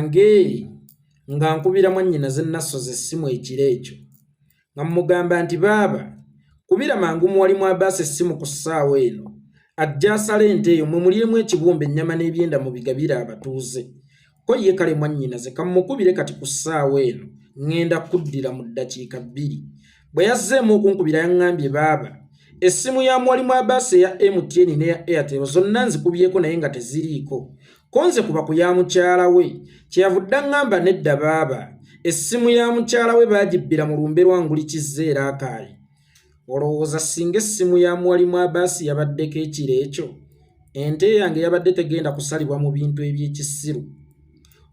wange nga nkubira mwannyina ze nasoze essimu ekiro ekyo nga mugamba nti baaba kubira mangu muwalimu Abbas essimu ku ssaawa eno ajja asala ente eyo mwe muliemu ekibumba ennyama n'ebyenda mu bigabira abatuuze ko ye kale mwannyina ze kamukubire kati ku ssaawa eno ngenda kuddira mu ddakiika 2 bwe yazzeemu okunkubira yaŋŋambye baaba essimu ya mwalimu Abbas eya MTN n'eya Airtel zonna nzikubyeko naye nga teziriiko konze kuba ku ya mukyala we kyeyavudde aŋŋamba nedda baaba essimu ya mukyala we baagibbira mu lumbe lwanguli kizeera akaayi olowooza singa essimu ya mwalimu Abbas yabaddeko ekiro ekyo ente yange yabadde tegenda kusalibwa mu bintu eby'ekisiru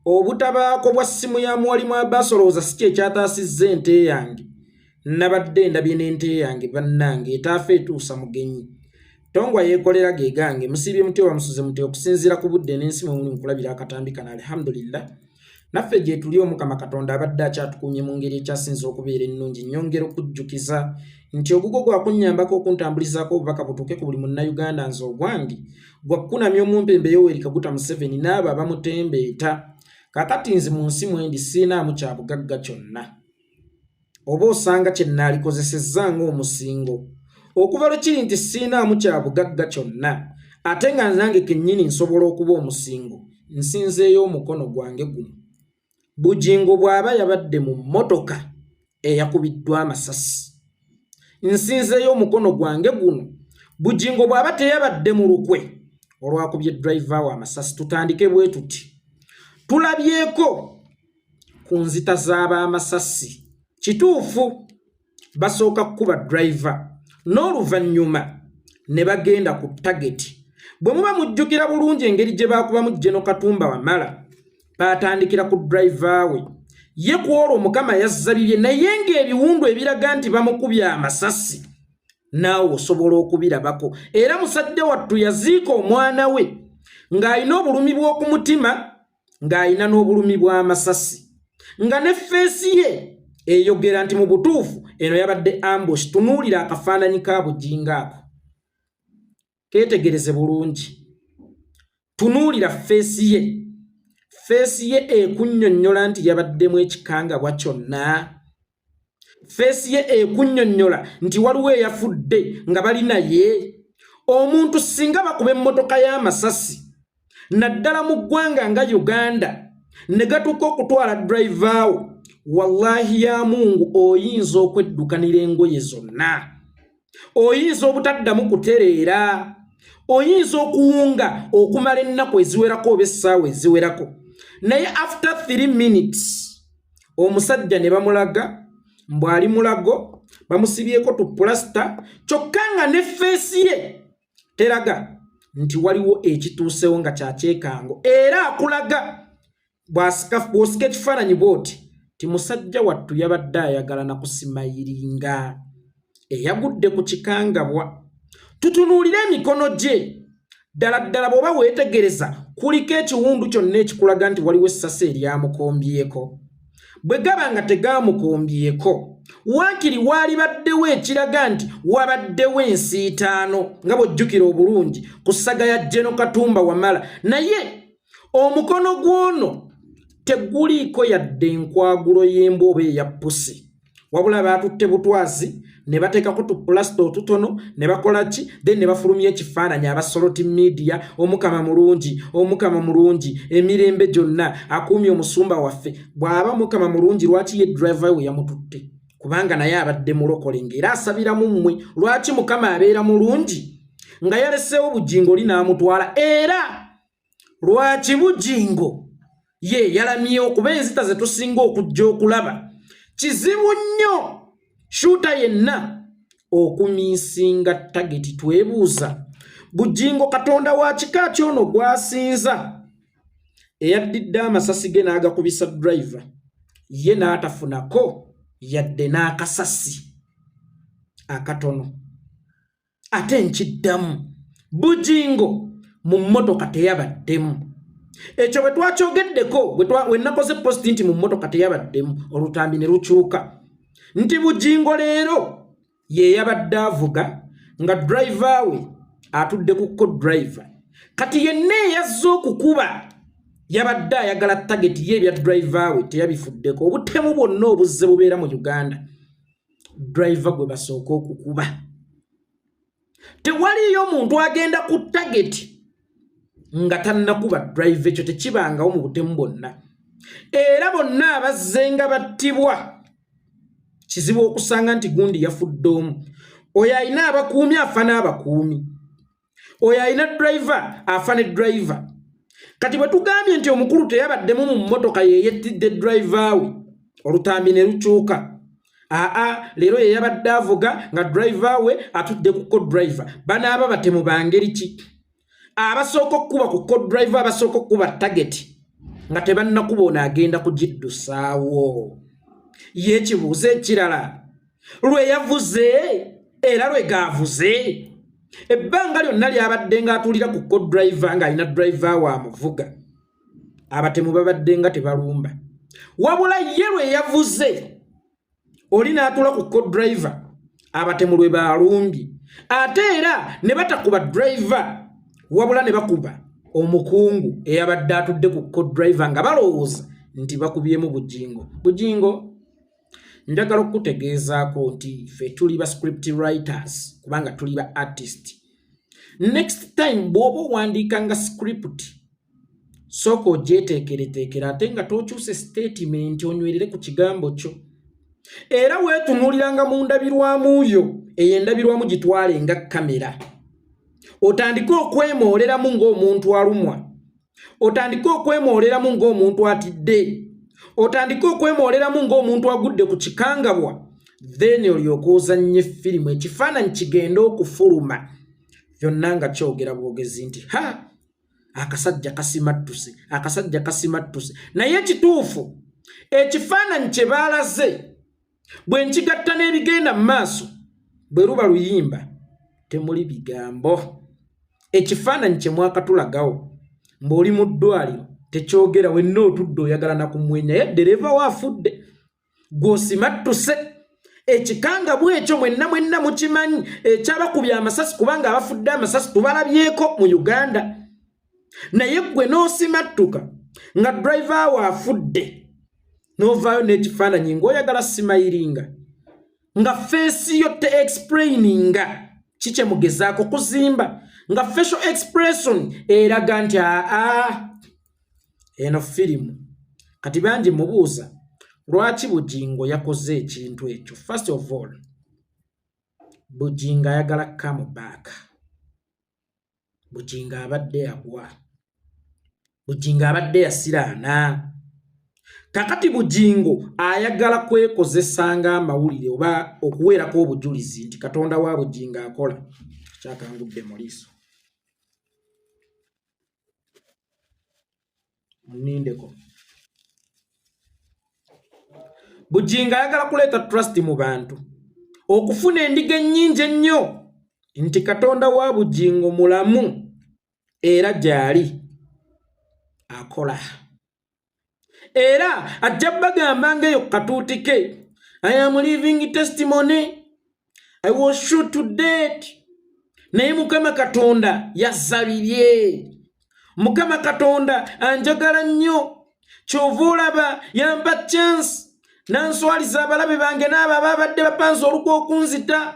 obutabaako bwa ssimu ya mwalimu Abbas olowooza si kyekyataasizza ente yange nabadde ndabye n'ente yange bannange etaafa etuusa mugenyi tongwa yeekolera ge gange musibye muti wamusuze muti okusinziira ku budde n'ensi mwe muli mukulabira akatambi kana alhamdulillah naffe gye tuli Omukama Katonda abadde akyatukuumye mu ngeri ekyasinza okubeera ennungi nnyongera okujjukiza nti ogugo gwakunnyambako okuntambulizaako obubaka butuuke ku buli munnayuganda nze ogwange gwakkunamya omumpembe Yoweri Kaguta Museveni n'abo abamutembeeta kakati nze mu nsi mwendi siinaamu kya bugagga kyonna oba osanga kye nnaalikozesezzanga omusingo okuva lwe kiri nti siinaamu kya bugagga kyonna ate nga nange kennyini nsobola okuba omusingo nsinzeeyo omukono gwange guno Bujjingo bw'aba yabadde mu mmotoka eyakubiddwa amasasi nsinzeeyo omukono gwange guno Bujjingo bw'aba teyabadde mu lukwe olwakubye driver wa amasasi tutandike bwe tuti tulabyeko ku nzita z'ab'amasasi kituufu basooka kukuba driver n'oluvannyuma ne bagenda ku tageti bwe muba mujjukira bulungi engeri gye baakubamu Jeno Katumba Wamala baatandikira ku driver we ye ku olwo Mukama yazzabibye naye ng'ebiwundu ebiraga nti bamukubye amasasi naawe osobola okubirabako era musadde wattu yaziika omwana we ng'alina obulumi bw'okumutima ng'alina n'obulumi bw'amasasi nga ne feesi ye eyogera nti mu butuufu eno yabadde ambush tunuulira akafaananyi ka Bujjingo ako keetegereze bulungi tunuulira feesi ye ekunnyonnyola nti yabaddemu ekikangabwa kyonna feesi ye ekunnyonnyola nti waliwo eyafudde nga bali naye omuntu singa bakuba emmotoka y'amasasi naddala mu ggwanga nga Uganda ne gatuuka okutwala driver wo wallahi ya Mungu oyinza okweddukanira engoye zonna oyinza obutaddamu kutereera oyinza okuwunga okumala ennaku eziwerako oba essaawa eziwerako naye after 3 minutes omusajja ne bamulaga mbw'ali mulago bamusibyeko tu plasta kyokka nga ne feesi ye teraga nti waliwo ekituusewo nga kyakyekango era akulaga bw'osika ekifaananyi bw'oti ti musajja wattu yabadde ayagala na kusimayiringa eyagudde ku kikangabwa tutunuulire emikono gye ddala bw'oba weetegereza kuliko ekiwundu kyonna ekikulaga nti waliwo essasi eryamukombyeko bwe gaba nga tegaamukombyeko waakiri waali baddewo ekiraga nti wabaddewo ensiitaano nga bw'ojjukira obulungi ku ssaga ya Jeno Katumba Wamala naye omukono gw'ono teguliiko yadde enkwagulo y'embu oba eya pusi wabula baatutte butwazi ne bateekako tu plasito otutono ne bakola ki then ne bafulumya ekifaananyi abasoloti media Omukama mulungi emirembe gyonna akuumye omusumba waffe bw'aba Mukama mulungi lwaki ye driver we yamututte kubanga naye abadde mulokole ng'era asabiramu mmwe lwaki Mukama abeera mulungi nga yaleseewo Bujjingo linaamutwala era lwaki Bujjingo ye yalamyewo kuba enzita ze tusinga okujja okulaba kizibu nnyo shuuta yenna okumiisinga tageti twebuuza Bujjingo Katonda wa kika kyono gwasinza eyaddidde amasasi ge n'agakubisa driver ye n'atafunako yadde n'akasasi akatono ate nkiddamu Bujjingo mu mmotoka teyabaddemu ekyo bwe twakyogeddeko we nakoze posti nti mu mmotoka teyabaddemu olutambi ne lukyuka nti Bujjingo leero ye yabadde avuga nga driver we atudde ku co-driver kati yenna eyazza okukuba yabadde ayagala target ye bya driver we teyabifuddeko obutemu bwonna obuzze bubeera mu Uganda driver gwe basooka okukuba tewaliyo muntu agenda ku target nga tannakuba driver ekyo tekibangawo mu butemu bwonna era bonna abazzenga battibwa kizibu okusanga nti gundi yafudde omu oyo alina abakuumi afa n'abakuumi oyo alina driver afa ne driver kati bwe tugambye nti omukulu teyabaddemu mu mmotoka yeeyettidde driver we olutambi ne lukyuka leero ye yabadde avuga nga driver we atudde ku co-driver banaaba batemu bangeri ki abasooka okukuba ku co-driver abasooka okukuba target nga tebannakuba ono agenda kugiddusaawo yekibuuzo ekirala lwe yavuze era lwe gaavuze ebbanga lyonna lyabadde ng'atulira ku co-driver ng'alina driver waamuvuga abatemu babadde nga tebalumba wabula ye lwe yavuze oli n'atula ku co-driver abatemu lwe baalumbye ate era ne batakuba driver wabula ne bakuba omukungu eyabadde atudde ku co-driver nga balowooza nti bakubyemu Bujjingo njagala okutegeezaako nti ffe tuli ba script writers kubanga tuli ba artist next time bw'oba owandiika nga script sooka ogyeteekereteekera ate nga tokyuse statement onywerere ku kigambo kyo era weetunuuliranga mu ndabirwamu yo eyo endabirwamu gitwale nga kamera otandike okwemooleramu ng'omuntu alumwa otandike okwemooleramu ng'omuntu atidde otandike okwemooleramu ng'omuntu agudde ku kikangabwa then olyoka ozannye firimu ekifaananyi kigenda okufuluma byonna nga kyogera bwogezi nti akasajja kasimattuse naye ekituufu ekifaananyi kye baalaze bwe nkigatta n'ebigenda mu maaso bwe luba luyimba temuli bigambo ekifaananyi kye mwakatulagawo mb'oli mu ddwaliro tekyogera wenna otudde oyagala na kumwenya ye dereva waafudde gw'osimattuse ekikangabwa ekyo mwenna mukimanyi ekyabakubya amasasi kubanga abafudde amasasi tubalabyeko mu Uganda naye gwe n'osimattuka nga driver waafudde n'ovaayo n'ekifaananyi ng'oyagala simayiringa nga feesi yo te explaininga kikye mugezaako kuzimba nga facial expression eraga nti eno firimu kati bangi mubuuza lwaki Bujjingo yakoze ekintu ekyo first of all Bujjingo ayagala come back Bujjingo abadde yagwa Bujjingo abadde yasiraana kakati Bujjingo ayagala kwekozesa ng'amawulire oba okuweerako obujulizi nti Katonda wa Bujjingo akola kyakangudde mu liiso munindeko Bujjingo ayagala kuleeta trust mu bantu okufuna endiga ennyingi ennyo nti Katonda wa Bujjingo mulamu era gy'ali akola era ajja bagamba ngaeyo katuuti ke I am living testimony I was shoot to death naye Mukama Katonda yazabirye Mukama Katonda anjagala nnyo kyova olaba yampa chance nanswaliza abalabe bange n'abo ababadde bapanze olugwo okunzita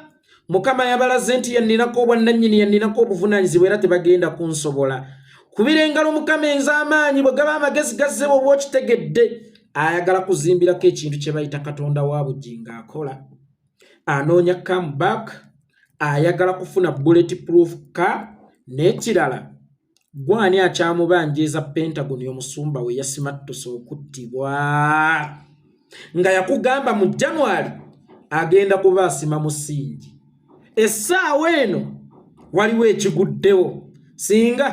Mukama yabalaze nti yanninako obwannannyini yanninako obuvunaanyizibwa era tebagenda kunsobola kubira engalo Mukama ez'amaanyi bwe gaba amagezi gazze bw'oba okitegedde ayagala kuzimbirako ekintu kye bayita Katonda wa Bujjingo akola anoonya comeback ayagala kufuna bulletproof car n'ekirala gwani akyamubanjeeza Pentagon y'omusumba we yasimattuse okuttibwa nga yakugamba mu January agenda kuba asima musingi essaawa eno waliwo ekiguddewo singa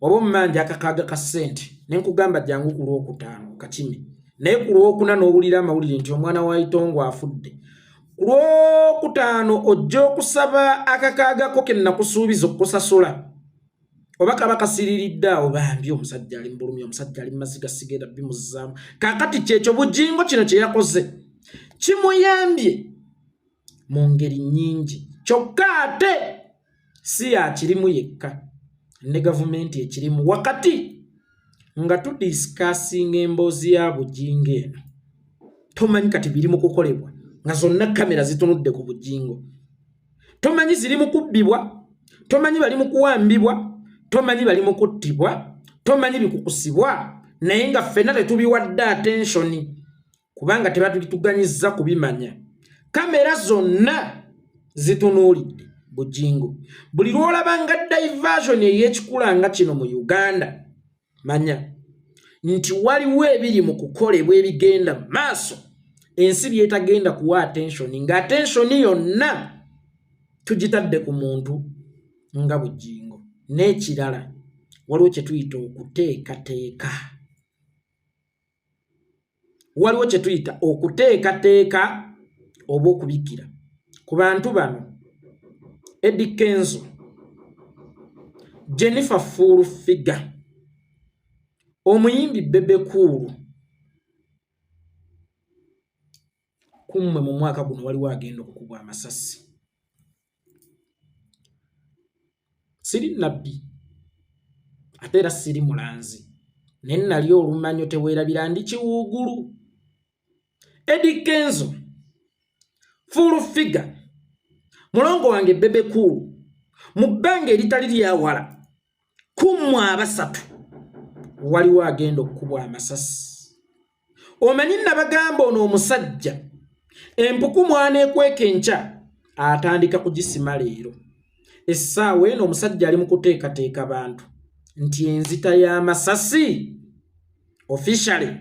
oba omumanja akakaaga ka ssente nenkugamba jangu ku Lwokutaano kakimi naye ku Lwokuna n'owulira amawulire nti omwana wa Itongo afudde ku Lwokutaano ojja okusaba akakaagako ke nakusuubiza okusasula oba kaba kasiriridde awo bambi omusajja ali mbulumi omusajja ali maziga sigenda bimuzzaamu kakati kyekyo Bujjingo kino kye yakoze kimuyambye mu ngeri nnyingi kyokka ate si yakirimu yekka ne gavumenti ekirimu wakati nga tudiscussing emboozi ya Bujjingo eno tomanyi kati biri mu kukolebwa nga zonna kamera zitunudde ku Bujjingo. Tomanyi ziri mu kubbibwa, tomanyi bali mu kuwambibwa, tomanyi bali mu kuttibwa, tomanyi bikukusibwa, naye nga ffenna tetubiwadde attention kubanga tebatulituganyizza kubimanya. Kamera zonna zitunuulidde Bujjingo. Buli lwolabanga diversion ey'ekikulanga kino mu Uganda, manya nti waliwo ebiri mu kukolebwa ebigenda maaso, ensi byetagenda kuwa attention, nga attention yonna tugitadde ku muntu nga Bujjingo. N'ekirala waliwo kye tuyita okuteekateeka. Waliwo kye tuyita okuteekateeka oba okubikira ku bantu bano. Eddie Kenzo, Jennifer Full Figure, omuyimbi Bebe Cool. Kummwe mu mwaka guno waliwo agenda okukubwa amasasi. Siri nabbi ate era siri mulanzi, naye nali olumanyo teweerabira ndi kiwuugulu. Eddie Kenzo, Full Figure, mulongo wange Bebe Cool, mu bbanga eritali lyawala kummwe abasatu waliwo agenda okukubwa amasasi. Omanyi nabagamba ono omusajja empuku mwana ekweka enkya atandika kugisima leero. Essaawa eno omusajja ali mu kuteekateeka bantu nti enzita y'amasasi officially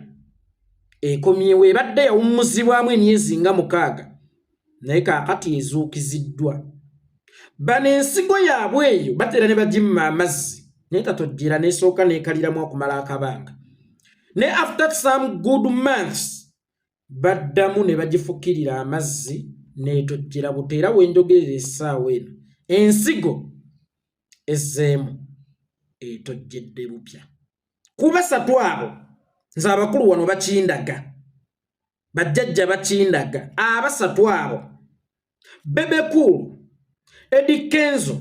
ekomyewo, ebadde yawummuzibwamu emyezi nga 6 naye kaakati ezuukiziddwa. Bano ensigo yaabwe eyo batera ne bagimma amazzi naye tatojjera n'esooka n'ekaliramu okumala akabanga, ne after some good months baddamu ne bagifukirira amazzi n'etojjera buto. Era wenjogerera essaawa eno ensigo ezzeemu etojjedde bupya. Ku basatu abo nze abakulu wano bakindaga, bajjajja bakindaga. Abasatu abo Bebe Cool, Eddie Kenzo,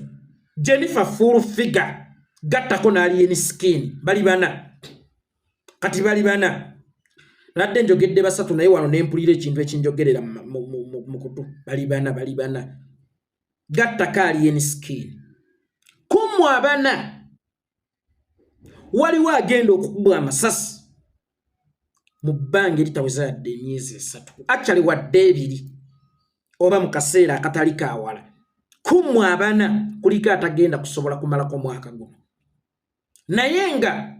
Jennifer Full Figure, Yaddako n'Alien Skin, bali bana. Kati bali bana. Nadde njogedde basatu naye wano nempulira ekintu ekinjogerera mu kutu. Bali bana. Yaddako Alien Skin. Kummwe abana waliwo agenda okukubwa amasasi mu bbanga eritaweza yadde emyezi 3, actually wadde 2 oba mu kaseera akatali kaawala. Kummwe abana kuliko atagenda kusobola kumalako mwaka guno, naye nga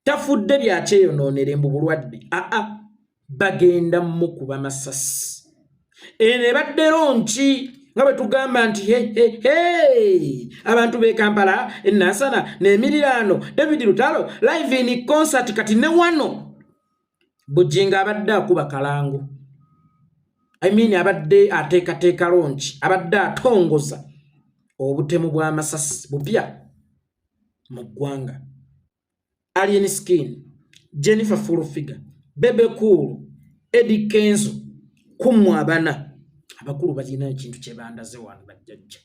tafudde byakyeyonoonera mbu bulwadde. Bagenda mukuba amasasi. Eno ebadde ronki nga bwe tugamba nti abantu b'e Kampala, Nansana, n'Emirirano, David Lutalo live in concert. Kati ne wano Bujjingo abadde akuba kalango, abadde ateekateeka ronki, abadde atongoza obutemu bw'amasasi bupya mu ggwanga. Alien Skin, Jennifer Full Figure, Bebe Cool, Eddie Kenzo, kummwe abana abakulu balina ekintu kye bandaze wano bajjajja.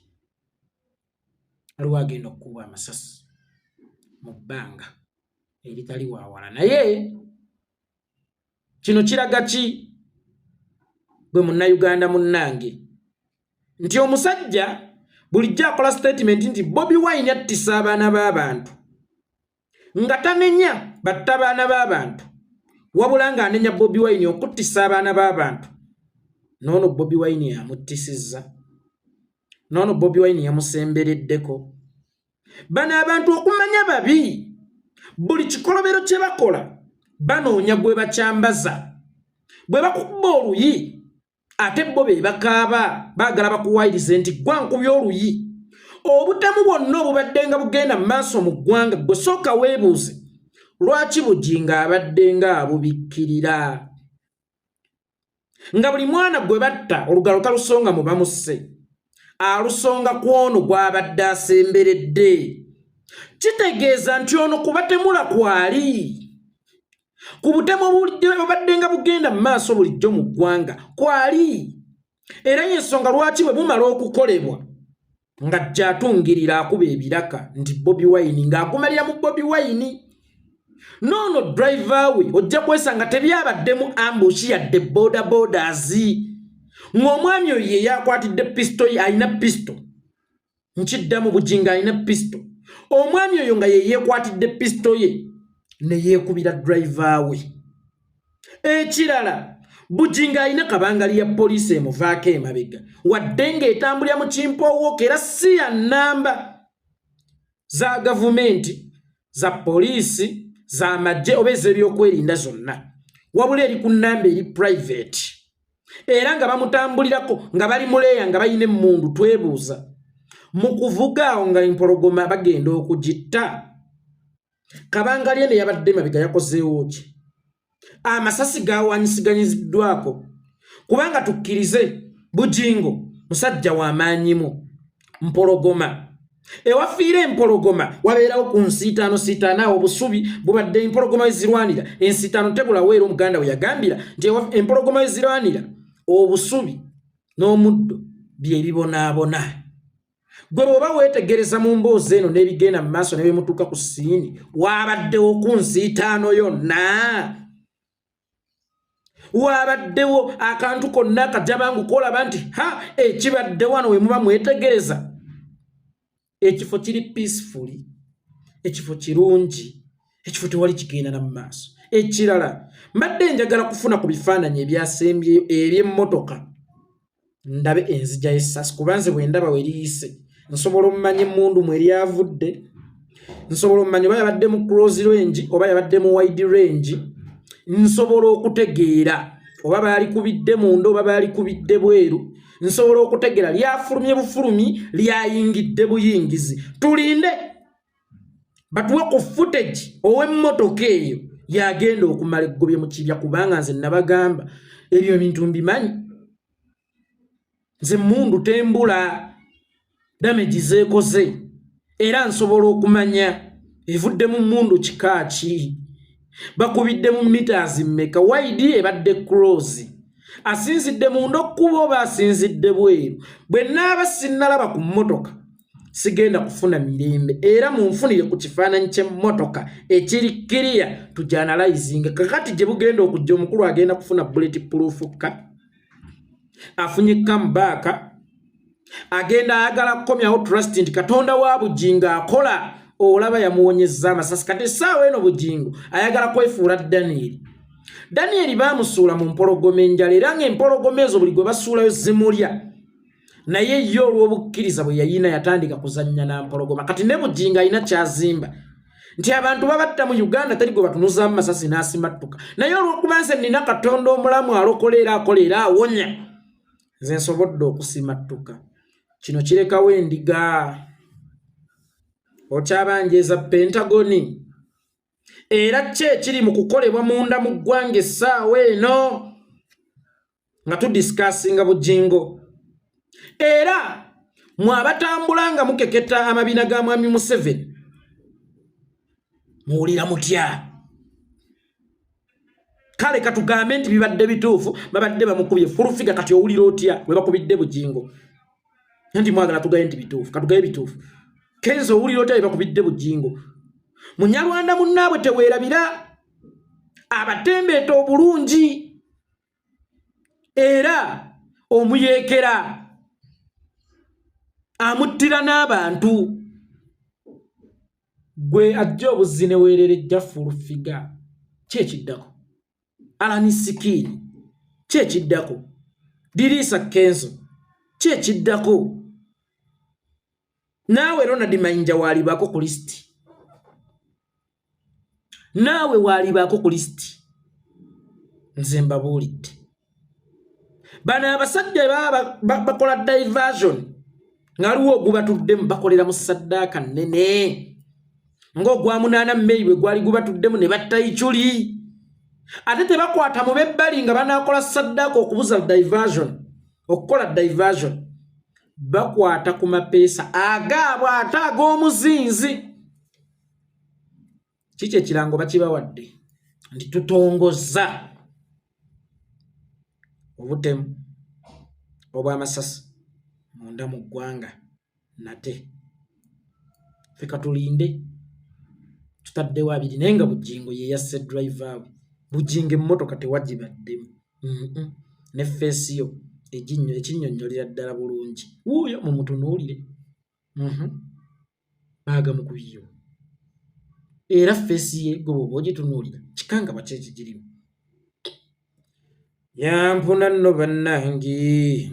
Waliwo agenda okukubwa amasasi mu bbanga eritali waawala. Naye kino kiraga ki bwe munnayuganda munnange nti omusajja bulijjo akola statement nti Bobi Wine attisa abaana b'abantu nga tanenya batta abaana b'abantu, wabula nga anenya Bobi Wine okuttisa abaana b'abantu. Noono Bobi Wine yamuttisizza, noono Bobi Wine yamusembereddeko. Bano abantu okumanya babi, buli kikolobero kye bakola banoonya gwe bakyambaza, bwe bakukuba oluyi ate bo be bakaaba baagala bakuwayirize nti gwankubye oluyi. Obutemu bwonna obubadde nga bugenda mu maaso mu ggwanga, gwe sooka weebuuze lwaki Bujjingo abadde nga abubikkirira, nga buli mwana gwe batta olugalo talusonga mu bamusse, alusonga ku ono gw'abadde asemberedde. Kitegeeza nti ono kubatemula kwali, ku butemu obubadde nga bugenda mu maaso bulijjo mu ggwanga kwali. Era y'ensonga lwaki bwe bumala okukolebwa nga jja atungirira akuba ebiraka nti Bobi Wine ng'agumalira mu Bobi Wine. nono driver we ojja kwesanga tebyabaddemu ambush yadde boda borders ng'omwami oyo ye yakwatidde pisto ye alina pisto nkiddamu Bujjingo alina pisto omwami oyo nga ye yekwatidde pisto ye ne yeekubira driver we ekirala Bujjingo alina kabangali ya poliisi emuvaako emabega wadde ng'etambulira mu kimpoowooko era si ya nnamba za gavumenti za poliisi za magye oba ez'ebyokwerinda zonna wabula eri ku nnamba eri private era nga bamutambulirako nga bali muleeya nga bayina emmundu twebuuza mu kuvuga awo nga empologoma bagenda okugitta kabangali eno yabadde mabega yakozeewo ki amasasi gawanyisiganyizddwako kubanga tukkirize Bujjingo musajja w'amaanyimu mpologoma ewafiira empologoma wabeerawo ku nsiitaano obusubi bubadde empologoma ezirwanira ensiitaano tebulawo era omuganda we yagambira nti empologoma ezirwanira obusubi n'omuddo bye bibonaabona gwe bw'oba weetegereza mu mboozi eno n'ebigenda mu maaso ne bemutuuka ku siini waabaddewo ku nsiitaano yonna waabaddewo akantu konna akajabangu kolaba nti ha ekibadde wano we muba mwetegereza ekifo kiri peacefully ekifo kirungi ekifo tewali kigenda na mu maaso ekirala mbadde njagala kufuna ku bifaananyi ebyasembyeyo eby'emmotoka ndabe enzija y'essasi kubanze bwe ndaba we liyise nsobola omumanya emmundu mwe lyavudde nsobola omumanya oba yabadde mu close range oba yabadde mu wide range nsobola okutegeera oba baalikubidde munda oba baalikubidde bweru nsobola okutegeera lyafulumye bufulumi lyayingidde buyingizi tulinde batuwe ku footage ow'emmotoka eyo yagenda okumala eggobye mu kibya kubanga nze nabagamba ebyo ebintu mbimanyi nze mundu tembula damage zeekoze era nsobola okumanya evudde mu mundu kikaaki bakubidde mu meters mmeka wide ebadde close asinzidde munda okkuba oba asinzidde bweru bwe naaba sinnalaba ku mmotoka sigenda kufuna mirembe era munfunire ku kifaananyi ky'emmotoka ekiri kiriya tujanalizinga kakati gye bugenda okujja omukulu agenda kufuna bullet proof ka afunye comeback agenda ayagala kukomyawo trust nti Katonda wa Bujjingo akola olaba yamuwonyezza amasasi kati essaawa eno Bujjingo ayagala kwefuula Daniel baamusuula mu mpologoma enjala era ng'empologoma ezo buli gwe basuulayo zimulya naye ye olw'obukkiriza bwe yayina yatandika kuzannya na mpologoma kati ne Bujjingo alina kyazimba nti abantu babatta mu Uganda teri gwe batunuzaamu masasi n'asimattuka naye olw'okuba nze nina Katonda omulamu alokola era akola era awonya nze nsobodde okusimattuka kino kirekawo endiga okyabanjeeza Pentagoni era ki ekiri mu kukolebwa munda mu ggwanga essaawa eno nga tudisikasinga Bujjingo era mwabatambula nga mukeketa amabina ga mwami Museveni muwulira mutya kale katugambe nti bibadde bituufu babadde bamukubye fulufiga kati owulira otya bwe bakubidde Bujjingo nti mwagala tugaye nti bituufu katugaye bituufu Kenzo owulira otya bwe bakubidde Bujjingo Munyarwanda munnaabwe teweerabira abatembeeta obulungi era omuyeekera amuttira n'abantu gwe ajja obuzine weererejja fulufiga kyekiddako Alanisikiri kyekiddako Dirisa Kenzo kyekiddako naawe Ronald Mayinja waalibako ku listi naawe waalibako ku listi nze mbabuulidde bano abasajja bakola diversion ngaliwo ogubatuddemu bakolera mu saddaaka nnene ng'ogwa 8 May bwe gwali gubatuddemu ne batta Ichuli ate tebakwata mu bebbali nga banaakola saddaaka okubuza diversion okukola diversion bakwata ku mapeesa agaabwe ate ag'omuzinzi kiki ekirango bakibawadde nti tutongozza obutemu obw'amasasi munda mu ggwanga nate ffe katulinde tutaddewo abiri naye nga Bujjingo ye yasse driver we. Bujjingo emmotoka tewagibaddemu. Ne feesi yo ekinnyonnyolera ddala bulungi. Wuuyo mumutunuulire. Baagamukubiyewo. Era feesi ye gwe bw'oba ogitunuulira kikanga baki ekigirimu. Yampuna nno bannange.